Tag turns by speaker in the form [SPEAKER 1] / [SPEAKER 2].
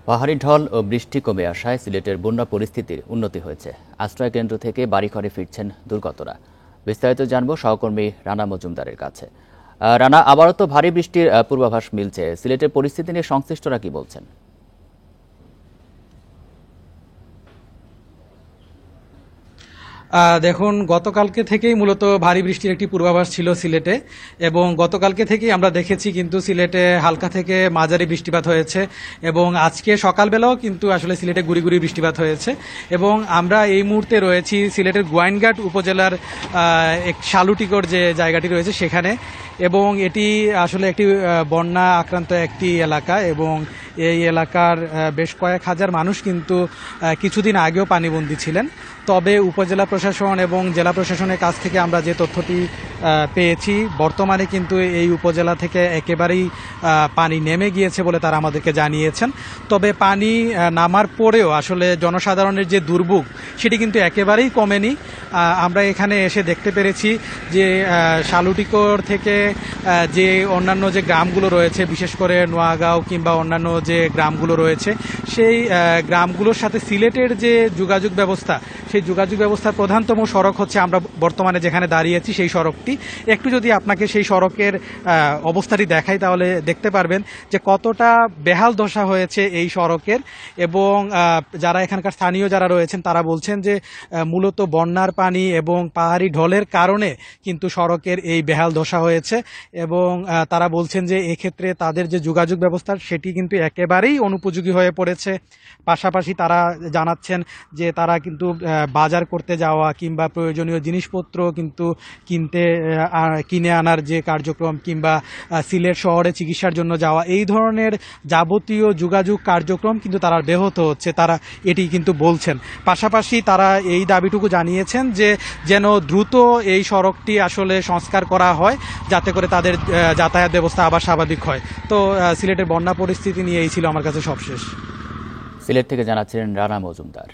[SPEAKER 1] পাহাড়ি ঢল ও বৃষ্টি কমে আসায় সিলেটের বন্যা পরিস্থিতির উন্নতি হয়েছে। আশ্রয় কেন্দ্র থেকে বাড়িঘরে ফিরছেন দুর্গতরা। বিস্তারিত জানবো সহকর্মী রানা মজুমদারের কাছে। রানা, আবারও তো ভারী বৃষ্টির পূর্বাভাস মিলছে। সিলেটের পরিস্থিতি নিয়ে সংশ্লিষ্টরা কি বলছেন?
[SPEAKER 2] দেখুন, গতকালকে থেকেই মূলত ভারী বৃষ্টির একটি পূর্বাভাস ছিল সিলেটে, এবং গতকালকে থেকেই আমরা দেখেছি কিন্তু সিলেটে হালকা থেকে মাঝারি বৃষ্টিপাত হয়েছে, এবং আজকে সকালবেলাও কিন্তু আসলে সিলেটে গুড়ি গুড়ি বৃষ্টিপাত হয়েছে। এবং আমরা এই মুহূর্তে রয়েছি সিলেটের গোয়াইনঘাট উপজেলার এক শালুটিকর যে জায়গাটি রয়েছে সেখানে, এবং এটি আসলে একটি বন্যা আক্রান্ত একটি এলাকা, এবং এই এলাকার বেশ কয়েক হাজার মানুষ কিন্তু কিছুদিন আগেও পানিবন্দী ছিলেন। তবে উপজেলা প্রশাসন এবং জেলা প্রশাসনের কাছ থেকে আমরা যে তথ্যটি পেয়েছি, বর্তমানে কিন্তু এই উপজেলা থেকে একেবারেই পানি নেমে গিয়েছে বলে তারা আমাদেরকে জানিয়েছেন। তবে পানি নামার পরেও আসলে জনসাধারণের যে দুর্ভোগ সেটি কিন্তু একেবারেই কমেনি। আমরা এখানে এসে দেখতে পেরেছি যে শালুটিকর থেকে যে অন্যান্য যে গ্রামগুলো রয়েছে, বিশেষ করে নোয়াগাঁও কিংবা অন্যান্য যে গ্রামগুলো রয়েছে, সেই গ্রামগুলোর সাথে সিলেটের যে যোগাযোগ ব্যবস্থা, সেই যোগাযোগ ব্যবস্থার প্রধানতম সড়ক হচ্ছে আমরা বর্তমানে যেখানে দাঁড়িয়েছি সেই সড়কটি। একটু যদি আপনাকে সেই সড়কের অবস্থাটি দেখাই তাহলে দেখতে পারবেন যে কতটা বেহাল দশা হয়েছে এই সড়কের। এবং যারা এখানকার স্থানীয় যারা রয়েছেন তারা বলছেন যে মূলত বন্যার পানি এবং পাহাড়ি ঢলের কারণে কিন্তু সড়কের এই বেহাল দশা হয়েছে, এবং তারা বলছেন যে এক্ষেত্রে তাদের যে যোগাযোগ ব্যবস্থা সেটি কিন্তু একেবারেই অনুপযোগী হয়ে পড়েছে। পাশাপাশি তারা জানাচ্ছেন যে তারা কিন্তু বাজার করতে যাওয়া কিংবা প্রয়োজনীয় জিনিসপত্র কিন্তু কিনে আনার যে কার্যক্রম, কিংবা সিলেট শহরে চিকিৎসার জন্য যাওয়া, এই ধরনের যাবতীয় যোগাযোগ কার্যক্রম কিন্তু তারা ব্যাহত হচ্ছে, তারা এটি কিন্তু বলছেন। পাশাপাশি তারা এই দাবিটুকু জানিয়েছেন যে যেন দ্রুত এই সড়কটি আসলে সংস্কার করা হয়, যাতে করে তাদের যাতায়াত ব্যবস্থা আবার স্বাভাবিক হয়। তো সিলেটের বন্যা পরিস্থিতি নিয়ে এই ছিল আমার কাছে সবশেষ।
[SPEAKER 1] সিলেট থেকে জানাচ্ছিলেন রানা মজুমদার।